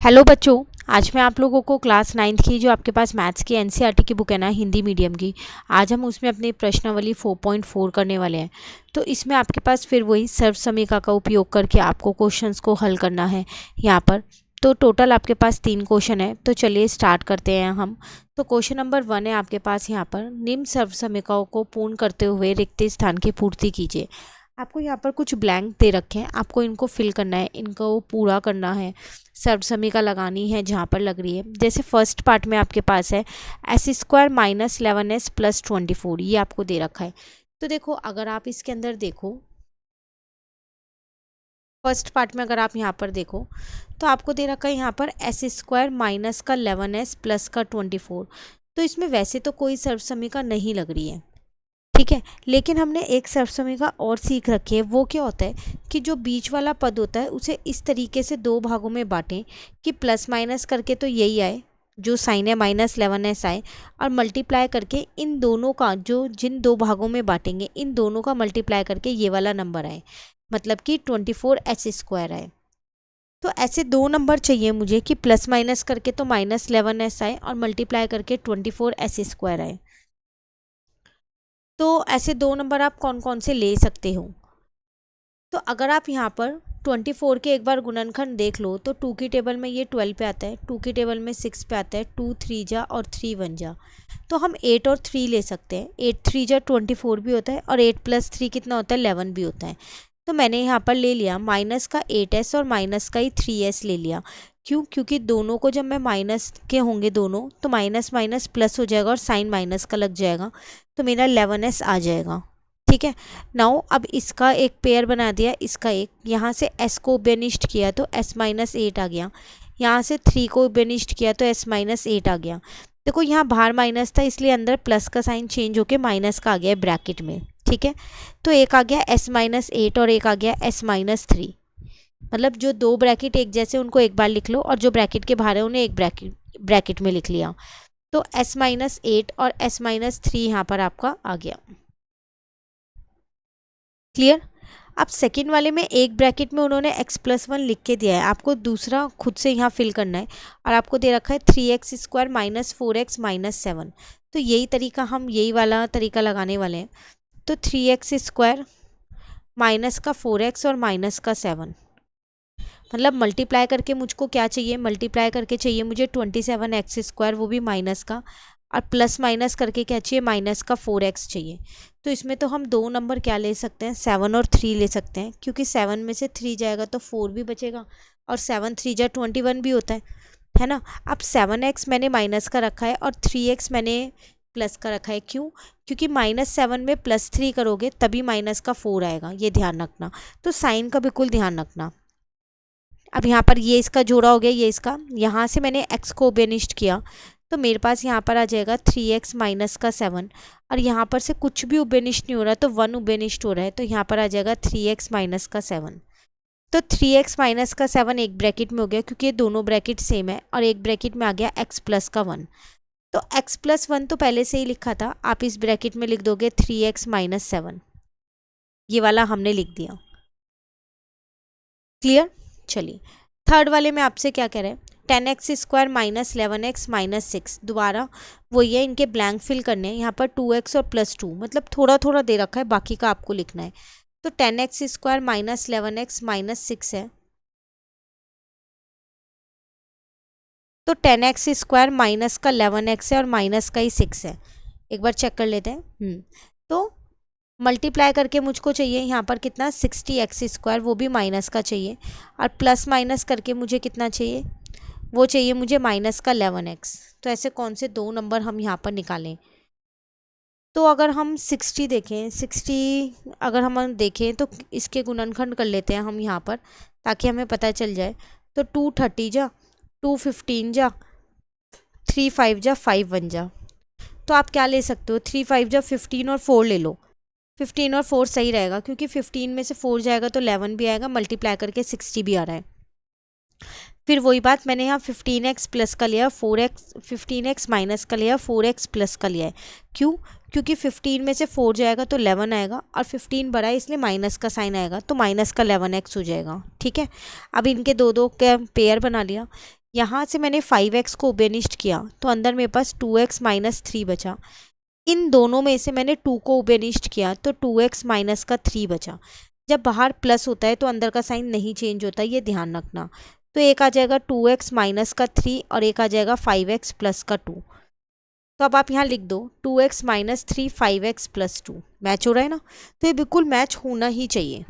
Hello बच्चों। आज मैं आप लोगों को क्लास 9th की जो आपके पास मैथ्स की एनसीईआरटी की बुक है ना, हिंदी मीडियम की, आज हम उसमें अपनी प्रश्नावली 4.4 करने वाले हैं। तो इसमें आपके पास फिर वही सर्व समीकरण का उपयोग करके आपको क्वेश्चंस को हल करना है यहाँ पर। तो टोटल आपके पास 3 क्वेश्चन है। तो चलिए स्टार्ट करते हैं हम। तो क्वेश्चन नंबर 1 है आपके पास यहाँ पर, निम्न सर्व समीकरणों को पूर्ण करते हुए रिक्त स्थान की पूर्ति कीजिए। आपको यहाँ पर कुछ ब्लैंक दे रखे हैं, आपको इनको फिल करना है, इनको पूरा करना है, सर्व समीकरण लगानी है जहाँ पर लग रही है। जैसे फर्स्ट पार्ट में आपके पास है s² माइनस 11s प्लस 24, ये आपको दे रखा है। तो देखो, अगर आप इसके अंदर देखो, फर्स्ट पार्ट में अगर आप यहाँ पर देखो तो आपको दे रखा है यहाँ पर s² माइनस का 11s प्लस का 24। तो इसमें वैसे तो कोई सर्व समीकरण नहीं लग रही है, ठीक है, लेकिन हमने एक सर्व समीकरण और सीख रखी है। वो क्या होता है कि जो बीच वाला पद होता है उसे इस तरीके से दो भागों में बांटें कि प्लस माइनस करके तो यही आए, जो साइन है -11s आए, और मल्टीप्लाई करके इन दोनों का, जो जिन दो भागों में बांटेंगे इन दोनों का मल्टीप्लाई करके ये वाला नंबर आए, मतलब कि 24s² आए। तो ऐसे दो नंबर चाहिए मुझे कि प्लस माइनस करके तो -11s आए और मल्टीप्लाई करके 24s² आए। तो ऐसे दो नंबर आप कौन कौन से ले सकते हो? तो अगर आप यहाँ पर 24 के एक बार गुणनखंड देख लो तो 2 की टेबल में ये 12 पे आता है, 2 की टेबल में 6 पे आता है, 2 3 जा और 3 1 जा। तो हम 8 और 3 ले सकते हैं। 8 3 जा 24 भी होता है और 8 प्लस 3 कितना होता है, 11 भी होता है। तो मैंने यहाँ पर ले लिया माइनस का 8s और माइनस का ही 3s ले लिया। क्यों? क्योंकि दोनों को जब मैं माइनस के होंगे दोनों, तो माइनस माइनस प्लस हो जाएगा और साइन माइनस का लग जाएगा, तो मेरा 11s आ जाएगा। ठीक है, नाउ अब इसका एक पेयर बना दिया, इसका एक, यहाँ से s को बेनिष्ट किया तो s-8 आ गया, यहाँ से 3 को बेनिष्ट किया तो s-8 आ गया। देखो यहाँ बाहर माइनस था इसलिए अंदर प्लस का साइन चेंज होके माइनस का आ गया ब्रैकेट में। ठीक है, तो एक आ गया s-8 और एक आ गया s-3। मतलब जो दो ब्रैकेट एक जैसे उनको एक बार लिख लो और जो ब्रैकेट के बाहर है उन्हें एक ब्रैकेट में लिख लिया। तो s-8 और s-3 यहाँ पर आपका आ गया। क्लियर? अब सेकंड वाले में एक ब्रैकेट में उन्होंने x+1 लिख के दिया है, आपको दूसरा खुद से यहाँ फिल करना है, और आपको दे रखा है 3x² माइनस 4x माइनस 7। तो यही तरीका, हम यही वाला तरीका लगाने वाले हैं। तो 3x² माइनस का 4x और माइनस का 7, मतलब मल्टीप्लाई करके मुझको क्या चाहिए, मल्टीप्लाई करके चाहिए मुझे 27x², वो भी माइनस का, और प्लस माइनस करके क्या चाहिए, माइनस का 4x चाहिए। तो इसमें तो हम दो नंबर क्या ले सकते हैं, 7 और 3 ले सकते हैं, क्योंकि 7 में से 3 जाएगा तो 4 भी बचेगा, और 7 3 जा 21 भी होता है ना। अब 7x मैंने माइनस का रखा है और 3x मैंने प्लस का रखा है। क्यों? क्योंकि -7 में +3 करोगे तभी माइनस का 4 आएगा, ये ध्यान रखना। तो साइन का बिल्कुल ध्यान रखना। अब यहाँ पर ये इसका जोड़ा हो गया, ये इसका, यहाँ से मैंने x को बेनिष्ट किया तो मेरे पास यहाँ पर आ जाएगा 3x माइनस का 7, और यहाँ पर से कुछ भी उबेनिष्ट नहीं हो रहा तो 1 उबेनिष्ट हो रहा है, तो यहाँ पर आ जाएगा 3x माइनस का 7। तो 3x माइनस का 7 एक ब्रैकेट में हो गया क्योंकि ये दोनों ब्रैकेट सेम है, और एक ब्रैकेट में आ गया x प्लस का 1। तो x प्लस 1 तो पहले से ही लिखा था, आप इस ब्रैकेट में लिख दोगे 3x माइनस 7, ये वाला हमने लिख दिया। क्लियर? चलिए थर्ड वाले में आपसे क्या कह रहे हैं, 10x² माइनस 11x माइनस 6। दोबारा वही है, इनके ब्लैंक फिल करने हैं। यहाँ पर 2x और +2, मतलब थोड़ा थोड़ा दे रखा है, बाकी का आपको लिखना है। तो 10x² माइनस 11x माइनस 6 है, तो 10x² माइनस का 11x है और माइनस का ही 6 है। एक बार चेक कर लेते हैं। तो मल्टीप्लाई करके मुझको चाहिए यहाँ पर कितना, 60x², वो भी माइनस का चाहिए, और प्लस माइनस करके मुझे कितना चाहिए, वो चाहिए मुझे माइनस का 11x। तो ऐसे कौन से दो नंबर हम यहाँ पर निकालें? तो अगर हम 60 देखें, 60 अगर हम देखें तो इसके गुणनखंड कर लेते हैं हम यहाँ पर, ताकि हमें पता चल जाए। तो 2 30 जा, 2 15 जा, 3 5 जा, 5 1 जा। तो आप क्या ले सकते हो, 3 5 जा 15 और 4 ले लो। 15 और 4 सही रहेगा, क्योंकि 15 में से 4 जाएगा तो 11 भी आएगा, मल्टीप्लाई करके 60 भी आ रहा है। फिर वही बात, मैंने यहाँ 15x प्लस का लिया, 15x माइनस का लिया, 4x प्लस का लिया है। क्यों? क्योंकि 15 में से 4 जाएगा तो 11 आएगा, और 15 बड़ा है इसलिए माइनस का साइन आएगा, तो माइनस का 11x हो जाएगा। ठीक है, अब इनके दो दो का पेयर बना लिया। यहाँ से मैंने 5x को उबेनिष्ट किया तो अंदर मेरे पास 2x माइनस 3 बचा। इन दोनों में से मैंने 2 को उबेनिष्ट किया तो 2x माइनस का 3 बचा। जब बाहर प्लस होता है तो अंदर का साइन नहीं चेंज होता, ये ध्यान रखना। तो एक आ जाएगा 2x माइनस का 3 और एक आ जाएगा 5x प्लस का 2। तो अब आप यहाँ लिख दो 2x minus 3 5x plus 2। Match हो रहा है ना? तो ये बिल्कुल मैच होना ही चाहिए।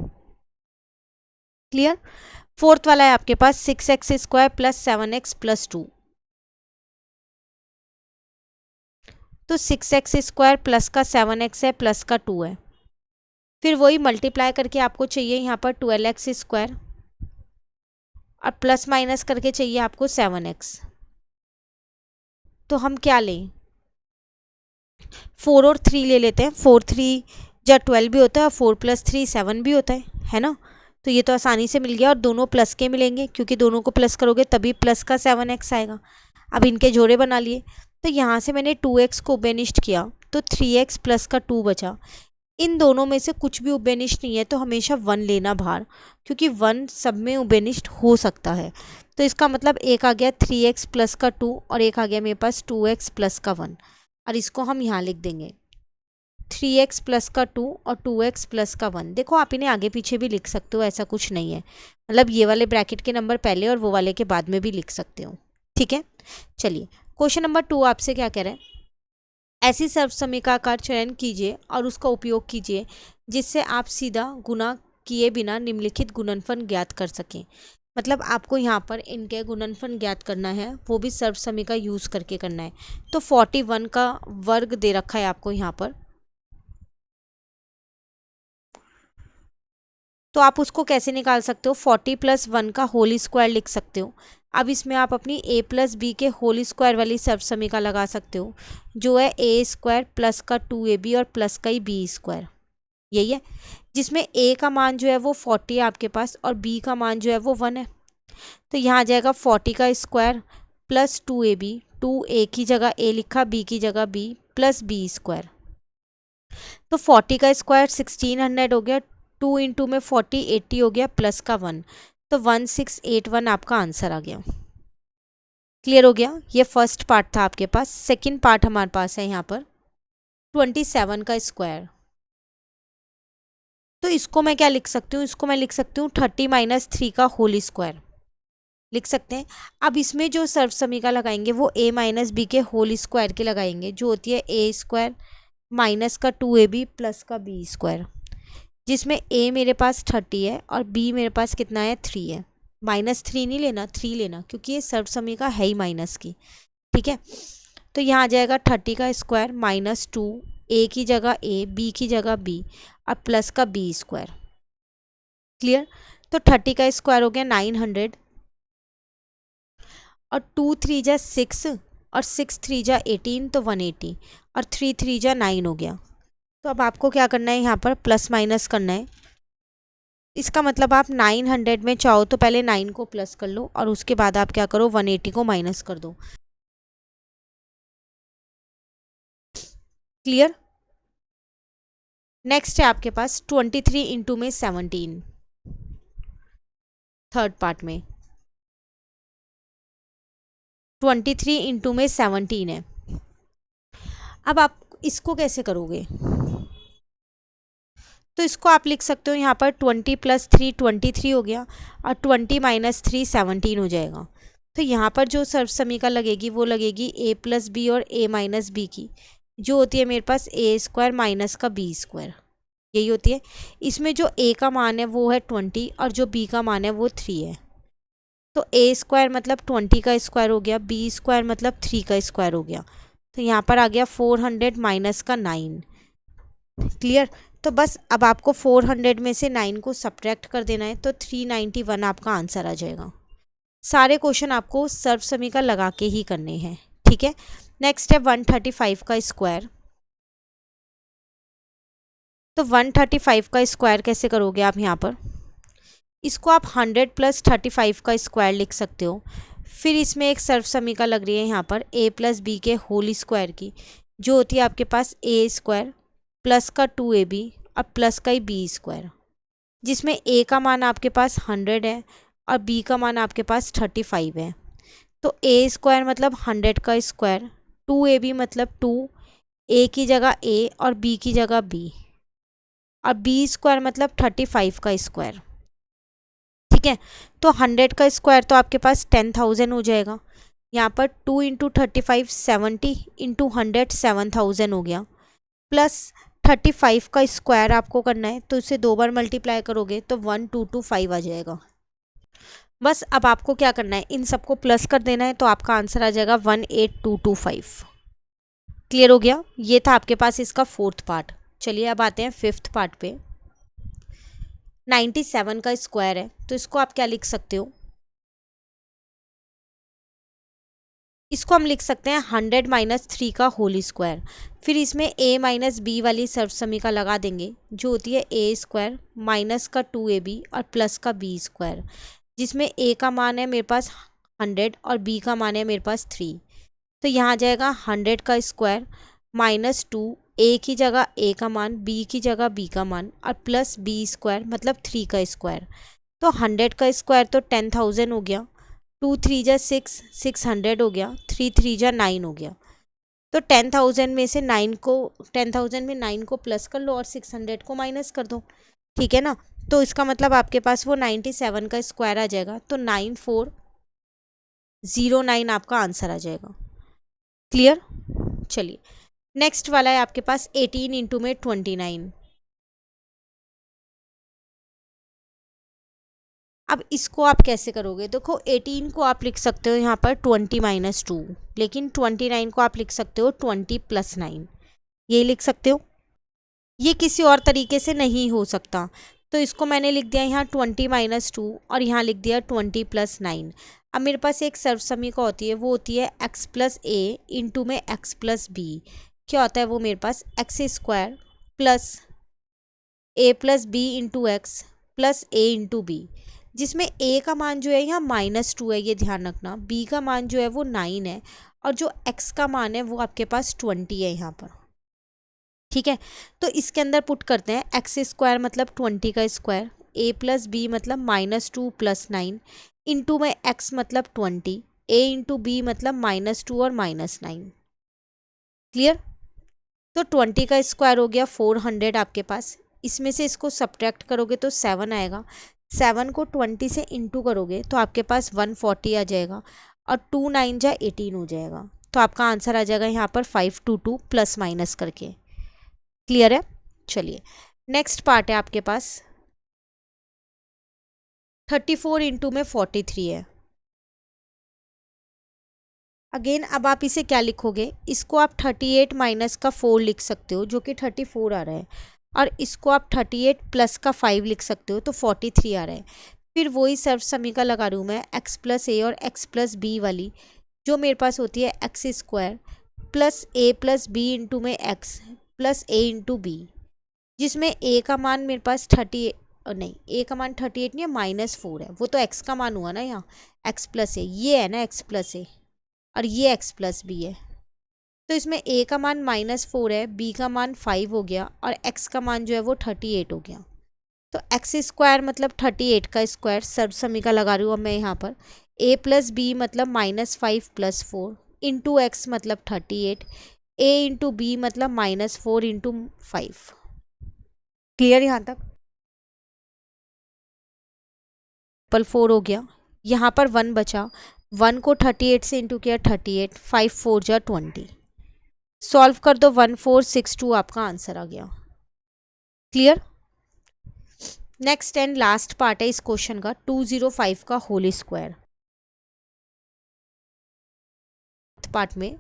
क्लियर? फोर्थ वाला है आपके पास 6x square plus 7x plus 2। तो 6x स्क्वायर प्लस का 7x है प्लस का 2 है। फिर वही मल्टीप्लाई करके आपको चाहिए यहाँ पर 12x स्क्वायर और प्लस माइनस करके चाहिए आपको 7x। तो हम क्या लें? 4 और 3 ले लेते हैं। 4 3 या 12 भी होता है और 4 प्लस 3 7 भी होता है ना? तो ये तो आसानी से मिल गया और दोनों प्लस के मिलेंगे क्योंकि दोनों को प्लस करोगे तभी प्लस का 7x आएगा। अब इनके जोड़े बना लिए। तो यहाँ से मैंने 2x को उबेनिष्ट किया तो 3x प्लस का 2 बचा। इन दोनों में से कुछ भी उबेनिष्ट नहीं है तो हमेशा 1 लेना बाहर, क्योंकि 1 सब में उबेनिष्ट हो सकता है। तो इसका मतलब एक आ गया 3x प्लस का 2 और एक आ गया मेरे पास 2x प्लस का 1। और इसको हम यहाँ लिख देंगे 3x प्लस का 2 और 2x प्लस का 1। देखो आप इन्हें आगे पीछे भी लिख सकते हो, ऐसा कुछ नहीं है। मतलब ये वाले ब्रैकेट के नंबर पहले और वो वाले के बाद में भी लिख सकते हो। ठीक है, चलिए क्वेश्चन नंबर 2 आपसे क्या कह रहे हैं? ऐसी सर्वसमीका का चयन कीजिए और उसका उपयोग कीजिए जिससे आप सीधा गुणा किए बिना निम्नलिखित गुणनफल ज्ञात कर सकें। मतलब आपको यहाँ पर इनके गुणनफल ज्ञात करना है, वो भी सर्वसमीका यूज़ करके करना है। तो 41 का वर्ग दे रखा है आपको यहाँ पर, तो आप उसको कैसे निकाल सकते हो? 40 प्लस 1 का होल स्क्वायर लिख सकते हो। अब इसमें आप अपनी a प्लस बी के होल स्क्वायर वाली सर्वसमीका लगा सकते हो, जो है a स्क्वायर प्लस का 2ab और प्लस का ही b स्क्वायर। यही है, जिसमें a का मान जो है वो 40 है आपके पास और b का मान जो है वो 1 है। तो यहाँ आ जाएगा 40 का स्क्वायर प्लस 2ab, 2a की जगह a लिखा, b की जगह b प्लस b स्क्वायर। तो 40 का स्क्वायर 1600 हो गया, 2 इंटू में 40 80 हो गया प्लस का 1, तो 1681 आपका आंसर आ गया। क्लियर हो गया? ये फर्स्ट पार्ट था आपके पास। सेकंड पार्ट हमारे पास है यहाँ पर 27 का स्क्वायर। तो इसको मैं क्या लिख सकती हूँ? इसको मैं लिख सकती हूँ 30 माइनस 3 का होल स्क्वायर लिख सकते हैं। अब इसमें जो सर्वसमीका लगाएंगे वो a माइनस बी के होल स्क्वायर के लगाएंगे, जो होती है a स्क्वायर माइनस का 2ab प्लस का b स्क्वायर, जिसमें a मेरे पास 30 है और b मेरे पास कितना है 3 है। -3 नहीं लेना, 3 लेना, क्योंकि ये सर्वसमीका है ही माइनस की। ठीक है, तो यहाँ आ जाएगा 30 का स्क्वायर माइनस 2, a की जगह a, b की जगह b और प्लस का b स्क्वायर। क्लियर? तो 30 का स्क्वायर हो गया 900 और 2 3 जा 6 और 6 3 जा 18 तो 180 और 3 3 जा 9 हो गया। तो अब आपको क्या करना है? यहाँ पर प्लस माइनस करना है। इसका मतलब आप 900 में चाहो तो पहले 9 को प्लस कर लो और उसके बाद आप क्या करो 180 को माइनस कर दो। क्लियर? नेक्स्ट है आपके पास 23 इंटू में 17, थर्ड पार्ट में 23 इंटू में 17 है। अब आप इसको कैसे करोगे? तो इसको आप लिख सकते हो यहाँ पर 20 प्लस 3 23 हो गया और 20 माइनस 3 17 हो जाएगा। तो यहाँ पर जो सर्वसमीका लगेगी वो लगेगी a प्लस बी और a माइनस बी की, जो होती है मेरे पास a स्क्वायर माइनस का b स्क्वायर। यही होती है। इसमें जो a का मान है वो है 20 और जो b का मान है वो 3 है। तो a स्क्वायर मतलब 20 का स्क्वायर हो गया, b स्क्वायर मतलब 3 का स्क्वायर हो गया। तो यहाँ पर आ गया 400 माइनस का 9। क्लियर? तो बस अब आपको 400 में से 9 को सब्ट्रैक्ट कर देना है, तो 391 आपका आंसर आ जाएगा। सारे क्वेश्चन आपको सर्वसमीका लगा के ही करने हैं। ठीक है, नेक्स्ट है 135 का स्क्वायर। तो 135 का स्क्वायर कैसे करोगे आप? यहाँ पर इसको आप 100 प्लस 35 का स्क्वायर लिख सकते हो। फिर इसमें एक सर्वसमीका लग रही है यहाँ पर a प्लस बी के होल स्क्वायर की, जो होती है आपके पास a स्क्वायर प्लस का 2ab और प्लस का ही b स्क्वायर, जिसमें a का मान आपके पास 100 है और b का मान आपके पास 35 है। तो ए स्क्वायर मतलब 100 का स्क्वायर, 2ab मतलब 2, ए की जगह ए और बी की जगह बी, और बी स्क्वायर मतलब 35 का स्क्वायर। ठीक है, तो 100 का स्क्वायर तो आपके पास 10,000 हो जाएगा। यहाँ पर 2 इंटू 35 70 इंटू 100 7,000 हो गया, प्लस 35 का स्क्वायर आपको करना है तो इसे 2 बार मल्टीप्लाई करोगे तो 1225 आ जाएगा। बस अब आपको क्या करना है, इन सबको प्लस कर देना है तो आपका आंसर आ जाएगा 18225। क्लियर हो गया, ये था आपके पास इसका फोर्थ पार्ट। चलिए अब आते हैं फिफ्थ पार्ट पे। 97 का स्क्वायर है तो इसको आप क्या लिख सकते हो, इसको हम लिख सकते हैं 100 माइनस 3 का होल स्क्वायर। फिर इसमें a माइनस बी वाली सर्वसमीका लगा देंगे जो होती है ए स्क्वायर माइनस का 2ab और प्लस का बी स्क्वायर, जिसमें a का मान है मेरे पास 100 और b का मान है मेरे पास 3। तो यहाँ आ जाएगा 100 का स्क्वायर माइनस 2, a की जगह a का मान, b की जगह b का मान और प्लस b स्क्वायर मतलब 3 का स्क्वायर। तो 100 का स्क्वायर तो 10,000 हो गया, 2 3 जा 6, 600 हो गया, 3 3 जा 9 हो गया। तो 10,000 में से 9 को 10,000 में 9 को प्लस कर लो और 600 को माइनस कर दो। ठीक है ना, तो इसका मतलब आपके पास वो 97 का स्क्वायर आ जाएगा, तो 9409 आपका आंसर आ जाएगा। क्लियर, चलिए नेक्स्ट वाला है आपके पास 18 इंटू में 29। अब इसको आप कैसे करोगे, देखो 18 को आप लिख सकते हो यहाँ पर 20 माइनस 2, लेकिन 29 को आप लिख सकते हो 20 प्लस 9, यही लिख सकते हो। ये किसी और तरीके से नहीं हो सकता, तो इसको मैंने लिख दिया यहाँ 20 माइनस 2 और यहाँ लिख दिया 20 प्लस 9। अब मेरे पास एक सर्वसमीका होती है, वो होती है x प्लस ए इंटू में x प्लस बी। क्या होता है वो मेरे पास x square plus a plus b into x plus a into b, जिसमें a का मान जो है यहाँ -2 है, ये ध्यान रखना, b का मान जो है वो 9 है और जो x का मान है वो आपके पास 20 है यहाँ पर। ठीक है, तो इसके अंदर पुट करते हैं एक्स स्क्वायर मतलब 20 का स्क्वायर, a प्लस बी मतलब -2 प्लस 9 इंटू में x मतलब 20, a इंटू बी मतलब -2 और -9। क्लियर, तो 20 का स्क्वायर हो गया 400 आपके पास, इसमें से इसको सब्ट्रैक्ट करोगे तो 7 आएगा, 7 को 20 से इंटू करोगे तो आपके पास 140 आ जाएगा और 2 9 जा 18 हो जाएगा। तो आपका आंसर आ जाएगा यहाँ पर 522 प्लस माइनस करके। क्लियर है, चलिए नेक्स्ट पार्ट है आपके पास 34 इंटू में 43 है। अगेन अब आप इसे क्या लिखोगे, इसको आप 38 माइनस का 4 लिख सकते हो जो कि 34 आ रहा है, और इसको आप 38 प्लस का 5 लिख सकते हो तो 43 आ रहा है। फिर वही सर्व समीका लगा रही हूँ मैं x प्लस ए और x प्लस बी वाली, जो मेरे पास होती है x square plus a plus b into में x plus a into b, जिसमें a का मान मेरे पास 38 नहीं, a का मान 38 नहीं है, -4 है, वो तो x का मान हुआ ना यहाँ, x प्लस ए, ये है ना x प्लस ए और ये x प्लस बी है। तो इसमें a का मान -4 है, b का मान 5 हो गया और x का मान जो है वो 38 हो गया। तो एक्स स्क्वायर मतलब 38 का स्क्वायर, सर्व समीका लगा रही हूँ अब मैं यहाँ पर, a प्लस बी मतलब -5 प्लस 4 इंटू एक्स मतलब 38, a इंटू बी मतलब -4 इंटू 5। क्लियर यहाँ तक, 4 हो गया, यहाँ पर 1 बचा, 1 को 38 से इंटू किया 38, 5 4 जा 20, सॉल्व कर दो 1462 आपका आंसर आ गया। Clear, next and last part है इस क्वेश्चन का 205 का होल स्क्वायर। पार्ट में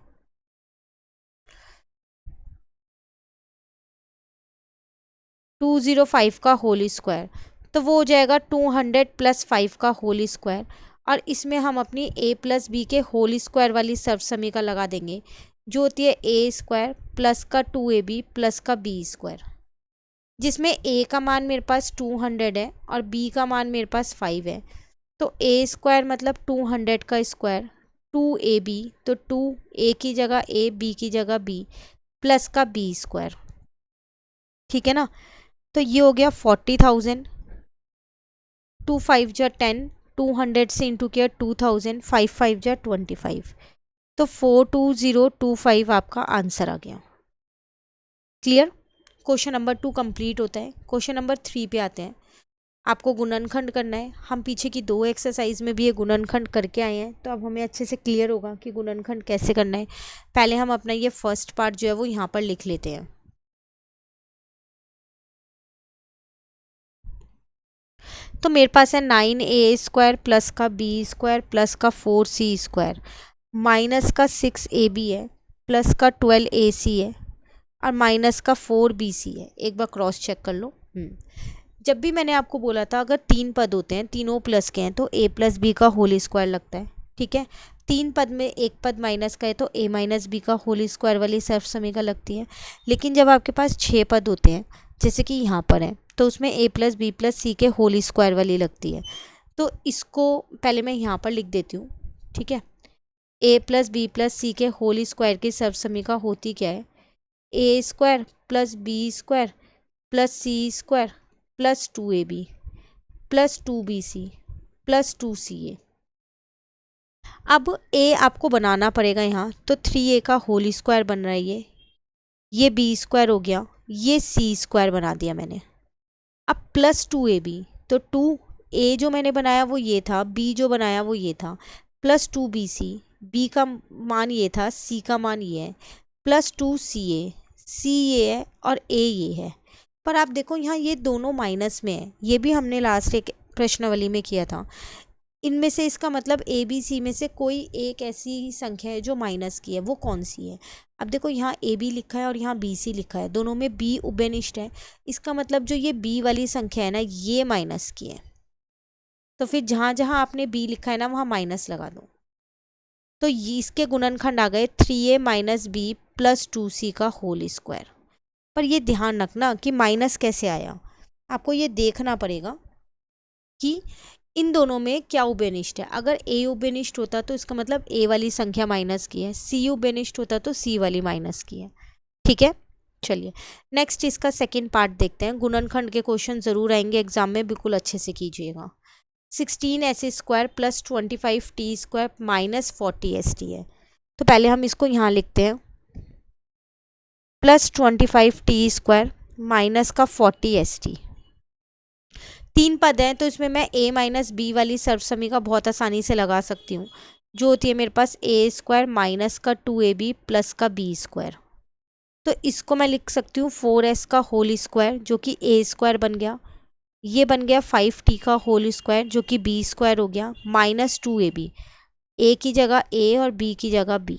205 का होल स्क्वायर, तो वो हो जाएगा 200 प्लस 5 का होल स्क्वायर, और इसमें हम अपनी a प्लस बी के होल स्क्वायर वाली सर्व समीका लगा देंगे जो होती है a स्क्वायर प्लस का 2ab प्लस का b स्क्वायर, जिसमें a का मान मेरे पास 200 है और b का मान मेरे पास 5 है। तो a स्क्वायर मतलब 200 का स्क्वायर, 2ab तो 2 a की जगह a, b की जगह b प्लस का b स्क्वायर। ठीक है ना, तो ये हो गया 40,000, 2 5 जा 10, 200 से इंटू किया 2000, 5 5 जा 25, तो 42025 आपका आंसर आ गया। क्लियर? क्वेश्चन नंबर 2 कंप्लीट होता है। क्वेश्चन नंबर 3 पे आते हैं। आपको गुणनखंड करना है। हम पीछे की 2 एक्सरसाइज में भी ये गुणनखंड करके आए हैं, तो अब हमें अच्छे से क्लियर होगा कि गुणनखंड कैसे करना है। पहले हम अपना ये फर्स्ट पार्ट जो है वो यहाँ पर लिख लेते हैं। तो मेरे पास है 9a² प्लस का b² प्लस का 4c² माइनस का 6ab है प्लस का 12ac है और माइनस का 4bc है। एक बार क्रॉस चेक कर लो। जब भी मैंने आपको बोला था अगर 3 पद होते हैं, तीनों प्लस के हैं, तो a प्लस बी का होल स्क्वायर लगता है। ठीक है, 3 पद में एक पद माइनस का है तो a माइनस बी का होल स्क्वायर वाली सर्वसमीका लगती है। लेकिन जब आपके पास 6 पद होते हैं जैसे कि यहाँ पर है, तो उसमें a plus B plus C के होल स्क्वायर वाली लगती है। तो इसको पहले मैं यहाँ पर लिख देती हूँ। ठीक है, a plus B plus C के होल स्क्वायर की सर्वसमीका होती क्या है? a² plus b² plus c² plus 2ab plus 2bc plus 2ca। अब a आपको बनाना पड़ेगा यहाँ, तो 3a का होल स्क्वायर बन रहा है, ये b² हो गया, ये c² बना दिया मैंने। अब प्लस 2ab, तो 2a जो मैंने बनाया वो ये था, b जो बनाया वो ये था, प्लस 2bc, b का मान ये था, c का मान ये है, प्लस 2ca, c ये है और a ये है। पर आप देखो यहाँ ये दोनों माइनस में है, ये भी हमने लास्ट एक प्रश्नावली में किया था। इनमें से इसका मतलब ए बी सी में से कोई एक ऐसी संख्या है जो माइनस की है, वो कौन सी है? अब देखो यहाँ ए बी लिखा है और यहाँ बी सी लिखा है, दोनों में बी उभयनिष्ठ है। इसका मतलब जो ये बी वाली संख्या है ना, ये माइनस की है। तो फिर जहाँ जहाँ आपने बी लिखा है ना वहाँ माइनस लगा दो। तो ये इसके गुणनखंड आ गए 3a minus B plus 2c का होल स्क्वायर। पर ये ध्यान रखना कि माइनस कैसे आया, आपको ये देखना पड़ेगा कि इन दोनों में क्या उभयनिष्ठ है। अगर a उभयनिष्ठ होता तो इसका मतलब a वाली संख्या माइनस की है, c उभयनिष्ठ होता तो c वाली माइनस की है। ठीक है, चलिए नेक्स्ट इसका सेकंड पार्ट देखते हैं। गुणनखंड के क्वेश्चन जरूर आएंगे एग्जाम में, बिल्कुल अच्छे से कीजिएगा। 16s² plus 25t² minus 40st है। तो पहले हम इसको यहाँ लिखते हैं, प्लस 25t² माइनस का 40st। 3 पद हैं तो इसमें मैं a माइनस बी वाली सर्वसमीका बहुत आसानी से लगा सकती हूँ, जो होती है मेरे पास a² माइनस का 2ab प्लस का b²। तो इसको मैं लिख सकती हूँ 4s का होल स्क्वायर जो कि a² बन गया, ये बन गया 5t का होल स्क्वायर जो कि b² हो गया, माइनस 2ab, a की जगह a और b की जगह b।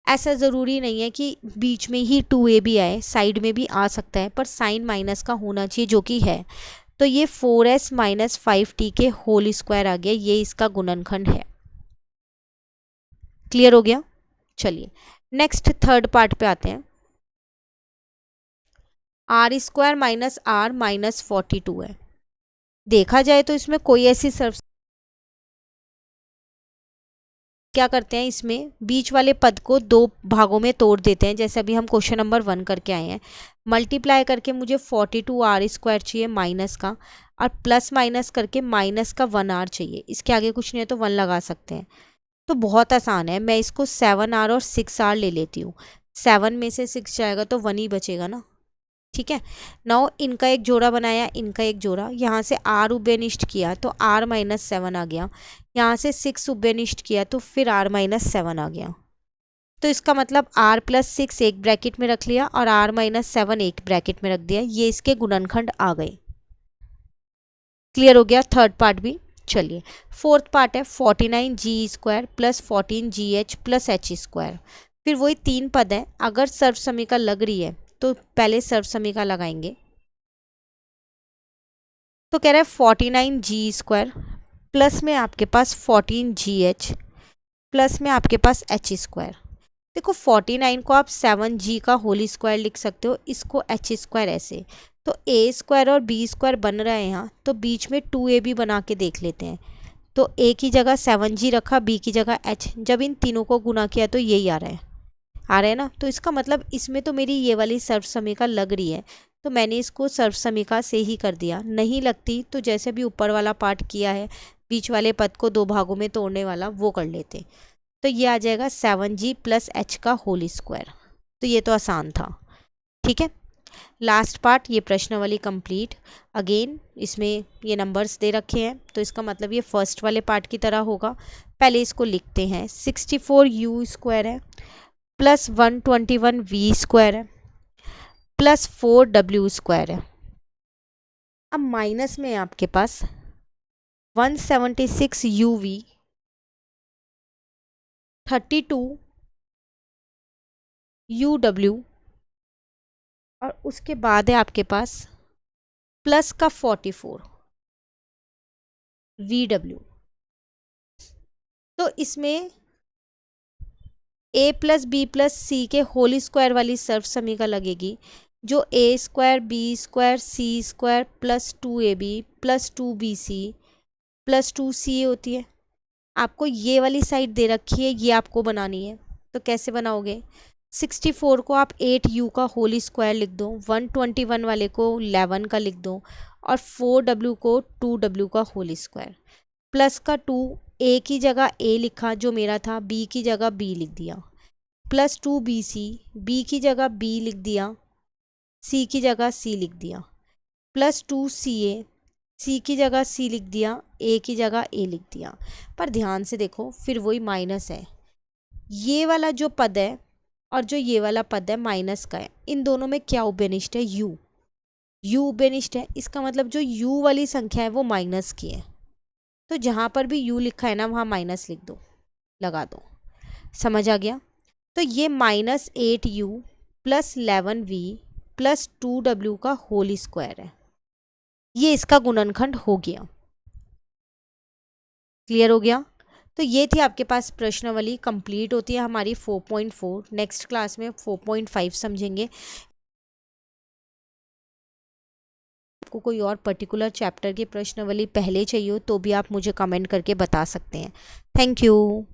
ऐसा ज़रूरी नहीं है कि बीच में ही 2ab आए, साइड में भी आ सकता है, पर साइन माइनस का होना चाहिए जो कि है। तो ये 4s माइनस 5t के होल स्क्वायर आ गया, ये इसका गुणनखंड है। क्लियर हो गया? चलिए नेक्स्ट थर्ड पार्ट पे आते हैं। r² माइनस r माइनस 42 है। देखा जाए तो इसमें कोई ऐसी क्या करते हैं, इसमें बीच वाले पद को 2 भागों में तोड़ देते हैं, जैसे अभी हम क्वेश्चन नंबर 1 करके आए हैं। मल्टीप्लाई करके मुझे 42r² चाहिए माइनस का, और प्लस माइनस करके माइनस का 1r चाहिए। इसके आगे कुछ नहीं है तो 1 लगा सकते हैं। तो बहुत आसान है, मैं इसको 7r और 6r ले लेती हूँ। 7 में से 6 जाएगा तो 1 ही बचेगा ना। ठीक है, नाउ इनका एक जोड़ा बनाया, इनका एक जोड़ा, यहाँ से r उभयनिष्ठ किया तो r माइनस 7 आ गया, यहाँ से 6 उभयनिष्ठ किया तो फिर r माइनस 7 आ गया। तो इसका मतलब r प्लस 6 एक ब्रैकेट में रख लिया और r माइनस 7 एक ब्रैकेट में रख दिया, ये इसके गुणनखंड आ गए। क्लियर हो गया थर्ड पार्ट भी। चलिए फोर्थ पार्ट है 49g² plus 14gh plus h²। फिर वही 3 पद है, अगर सर्वसमीका लग रही है तो पहले सर्वसमीका लगाएंगे। तो कह रहा है 49g² प्लस में आपके पास 14gh प्लस में आपके पास h²। देखो 49 को आप 7g का होल स्क्वायर लिख सकते हो, इसको h² ऐसे। तो a² और b² बन रहा है यहाँ, तो बीच में 2ab बना के देख लेते हैं। तो a की जगह 7g रखा, b की जगह h, जब इन तीनों को गुना किया तो यही आ रहा है ना। तो इसका मतलब इसमें तो मेरी ये वाली सर्वसमीका लग रही है, तो मैंने इसको सर्वसमिका से ही कर दिया। नहीं लगती तो जैसे भी ऊपर वाला पार्ट किया है, बीच वाले पद को 2 भागों में तोड़ने वाला, वो कर लेते। तो ये आ जाएगा 7g प्लस h का होल स्क्वायर। तो ये तो आसान था, ठीक है। लास्ट पार्ट, ये प्रश्नावली कंप्लीट। अगेन इसमें ये नंबर्स दे रखे हैं, तो इसका मतलब ये फर्स्ट वाले पार्ट की तरह होगा। पहले इसको लिखते हैं। 64u स्क्वायर है प्लस 121v स्क्वायर है प्लस 4w स्क्वायर है। अब माइनस में आपके पास 176uv, 32uw और उसके बाद है आपके पास प्लस का 44vw। तो इसमें a plus B plus C के होल स्क्वायर वाली सर्वसमिका लगेगी, जो a square B square C square plus 2ab plus 2bc plus 2ca होती है। आपको ये वाली साइड दे रखी है, ये आपको बनानी है। तो कैसे बनाओगे? 64 को आप 8u का होल स्क्वायर लिख दो, 121 वाले को 11 का लिख दो और 4w को 2w का होल स्क्वायर। प्लस का 2 a की जगह a लिखा जो मेरा था, b की जगह b लिख दिया, प्लस 2bc, b की जगह b लिख दिया, c की जगह c लिख दिया, प्लस 2ca, c की जगह c लिख दिया, a की जगह a लिख दिया। पर ध्यान से देखो, फिर वही माइनस है। ये वाला जो पद है और जो ये वाला पद है माइनस का है, इन दोनों में क्या उभयनिष्ठ है? u। u उभयनिष्ठ है, इसका मतलब जो u वाली संख्या है वो माइनस की है। तो जहाँ पर भी u लिखा है ना, वहाँ माइनस लिख दो, लगा दो। समझ आ गया? तो ये -8u plus 11v plus 2w का होल स्क्वायर है। ये इसका गुणनखंड हो गया। क्लियर हो गया? तो ये थी आपके पास प्रश्नावली। कंप्लीट होती है हमारी 4.4। नेक्स्ट क्लास में 4.5 समझेंगे। आपको कोई और पर्टिकुलर चैप्टर की प्रश्नावली पहले चाहिए हो तो भी आप मुझे कमेंट करके बता सकते हैं। Thank you.